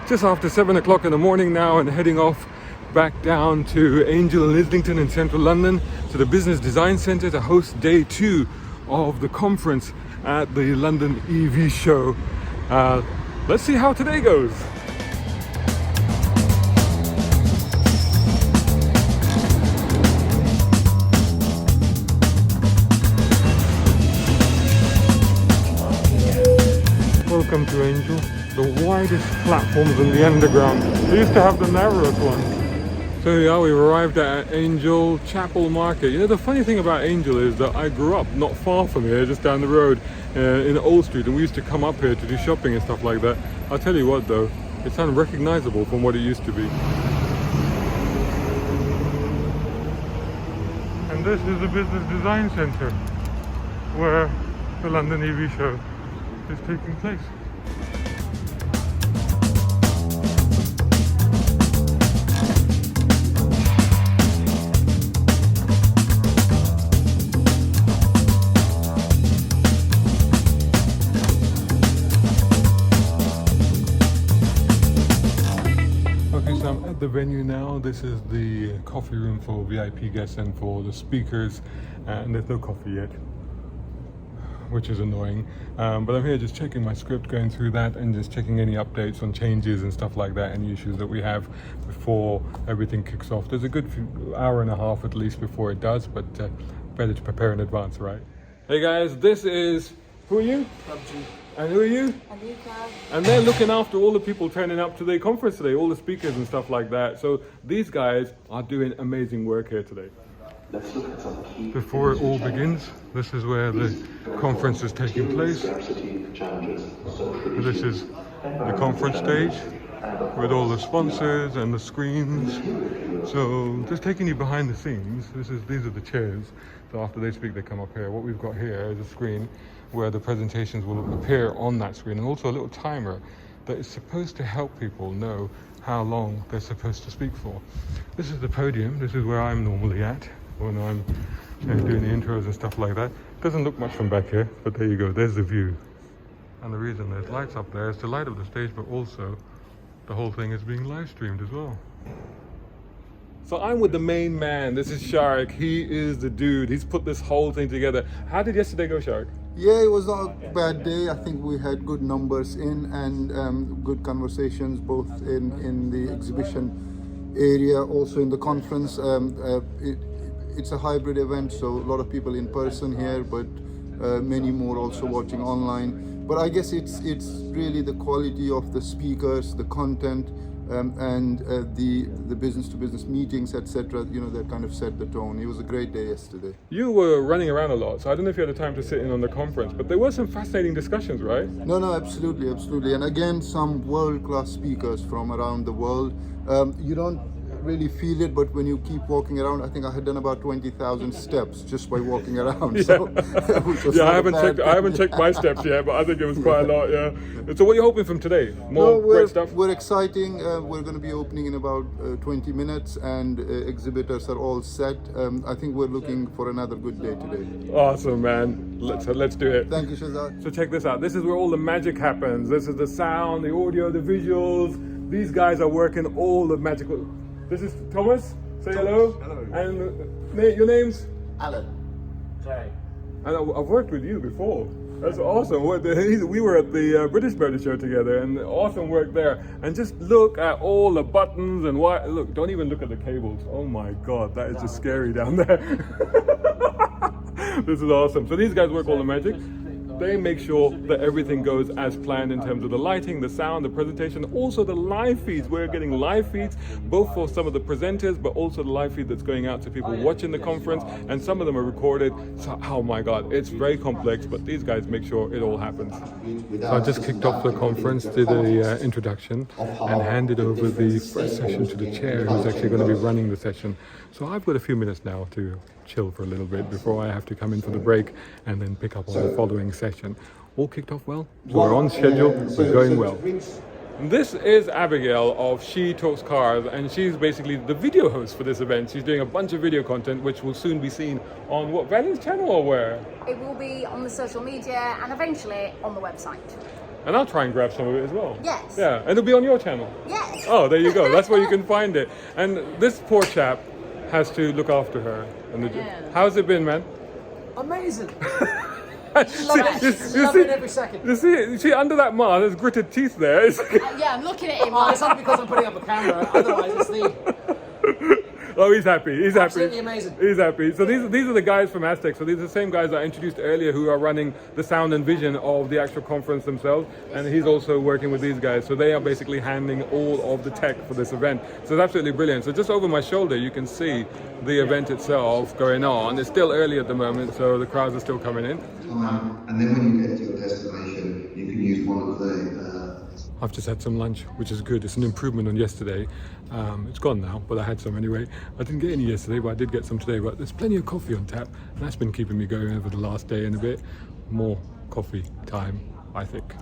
just after 7 o'clock in the morning now, and heading off back down to Angel and Islington in central London to the Business Design Centre to host day 2 of the conference at the London EV show. Let's see how today goes. Welcome to Angel, the widest platforms in the underground. They used to have the narrowest ones. So yeah, we've arrived at Angel Chapel Market. You know, the funny thing about Angel is that I grew up not far from here, just down the road in Old Street, and we used to come up here to do shopping and stuff like that. I'll tell you what though, it's unrecognizable from what it used to be. And this is the Business Design Centre, where the London EV show is taking place. Okay, so I'm at the venue now. This is the coffee room for VIP guests and for the speakers, and there's no coffee yet, which is annoying, but I'm here just checking my script, going through that and just checking any updates on changes and stuff like that, any issues that we have before everything kicks off. There's a good hour and a half at least before it does, but better to prepare in advance, right? Hey guys, this is, who are you? PUBG. And who are you? Abigayle. And they're looking after all the people turning up to the conference today, all the speakers and stuff like that. So these guys are doing amazing work here today. Let's look at some key Before it all begins, this is where the conference is taking place. This is the conference stage with all the sponsors and the screens. So just taking you behind the scenes, these are the chairs. So after they speak, they come up here. What we've got here is a screen where the presentations will appear on that screen, and also a little timer that is supposed to help people know how long they're supposed to speak for. This is the podium. This is where I'm normally at when I'm doing the intros and stuff like that. Doesn't look much from back here, but there you go, there's the view. And the reason there's lights up there is to light up the stage, but also the whole thing is being live streamed as well. So I'm with the main man. This is Shaheer. He is the dude. He's put this whole thing together. How did yesterday go, Shaheer? Yeah, it was not a bad day. I think we had good numbers in and good conversations, both in the exhibition area, also in the conference. It's a hybrid event, so a lot of people in person here, but many more also watching online. But I guess it's really the quality of the speakers, the content, and the business-to-business meetings, etc. You know, that kind of set the tone. It was a great day yesterday. You were running around a lot, so I don't know if you had the time to sit in on the conference, but there were some fascinating discussions, right? No, absolutely. And again, some world-class speakers from around the world. You don't really feel it, but when you keep walking around, I think I had done about 20,000 steps just by walking around. Yeah, So, I haven't checked my steps yet, but I think it was quite a lot. Yeah. So what are you hoping from today? More great stuff? We're exciting. We're going to be opening in about 20 minutes, and exhibitors are all set. I think we're looking for another good day today. Awesome, man. Let's do it. Thank you, Shazad. So check this out. This is where all the magic happens. This is the sound, the audio, the visuals. These guys are working all the magical. This is Thomas. Say hello. Hello. And your name's? Alan. Jay. And I've worked with you before. That's awesome. We were at the British Motor Show together, and awesome work there. And just look at all the buttons and why. Look, don't even look at the cables. Oh my God, that is just scary down there. This is awesome. So these guys work all the magic. They make sure that everything goes as planned in terms of the lighting, the sound, the presentation, also the live feeds. We're getting live feeds, both for some of the presenters, but also the live feed that's going out to people watching the conference, and some of them are recorded. So, oh my God, it's very complex, but these guys make sure it all happens. So I just kicked off the conference, did a introduction, and handed over the first session to the chair who's actually going to be running the session. So I've got a few minutes now to chill for a little bit before I have to come in for the break and then pick up on the following session. All kicked off well, so we're on schedule, we're going well. This is Abigayle of SHETALKSCARS, and she's basically the video host for this event. She's doing a bunch of video content which will soon be seen on what, Valiant's channel or where? It will be on the social media and eventually on the website. And I'll try and grab some of it as well. Yes. Yeah, and it'll be on your channel. Yes. Oh, there you go. That's where you can find it. And this poor chap has to look after her. And how's it been, man? Amazing. Love it. Love it every second. You see, under that mask, there's gritted teeth there. It's Yeah, I'm looking at him. Oh, it's not because I'm putting up a camera. Otherwise, it's the. Oh, he's happy. He's Absolutely happy. amazing. He's happy. So these are the guys from Aztec. So these are the same guys I introduced earlier who are running the sound and vision of the actual conference themselves. And he's also working with these guys. So they are basically handling all of the tech for this event. So it's absolutely brilliant. So just over my shoulder, you can see the event itself going on. It's still early at the moment, so the crowds are still coming in. And then when you get to your destination, you can use one of the I've just had some lunch, which is good. It's an improvement on yesterday. It's gone now, but I had some anyway. I didn't get any yesterday, but I did get some today. But there's plenty of coffee on tap, and that's been keeping me going over the last day and a bit. More coffee time, I think.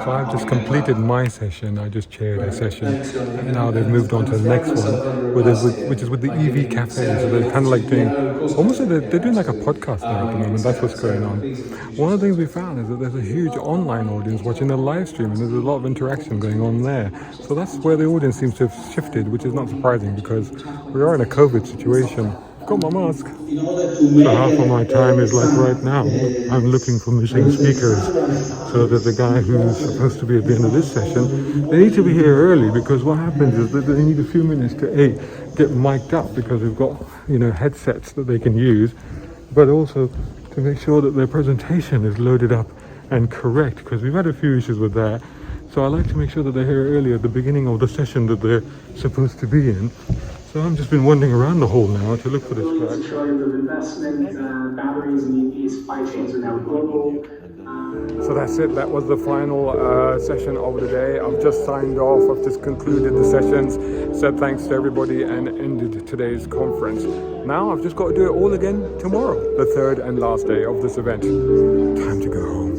So I've just completed my session. I just chaired a session, and now they've moved on to the next one, which is with the EV cafe. So they're kind of like doing, almost like they're doing like a podcast there at the moment. That's what's going on. One of the things we found is that there's a huge online audience watching the live stream, and there's a lot of interaction going on there. So that's where the audience seems to have shifted, which is not surprising because we are in a COVID situation. Got my mask. So half of my time is like right now. I'm looking for missing speakers. So that the guy who's supposed to be at the end of this session, they need to be here early because what happens is that they need a few minutes to get mic'd up because they've got headsets that they can use, but also to make sure that their presentation is loaded up and correct because we've had a few issues with that. So I like to make sure that they're here early at the beginning of the session that they're supposed to be in. So I've just been wandering around the hall now to look for this guy. Trillions of investment, batteries and EV supply chains are now global. So that's it. That was the final session of the day. I've just signed off. I've just concluded the sessions, said thanks to everybody, and ended today's conference. Now I've just got to do it all again tomorrow, the third and last day of this event. Time to go home.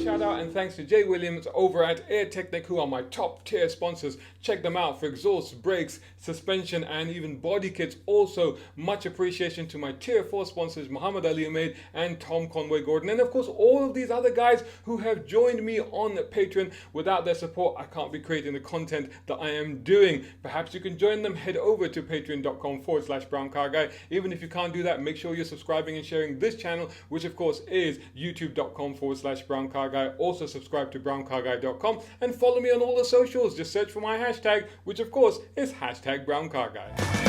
Shout out and thanks to Jay Williams over at Airtechnik, who are my top tier sponsors. Check them out for exhaust, brakes, suspension, and even body kits. Also, much appreciation to my tier 4 sponsors, Mohamed Ali Humaid and Tom Conway-Gordon. And of course, all of these other guys who have joined me on Patreon. Without their support, I can't be creating the content that I am doing. Perhaps you can join them. Head over to patreon.com/browncarguy. Even if you can't do that, make sure you're subscribing and sharing this channel, which of course is youtube.com/browncarguy. Also subscribe to browncarguy.com and follow me on all the socials. Just search for my hashtag, which of course is #browncarguy.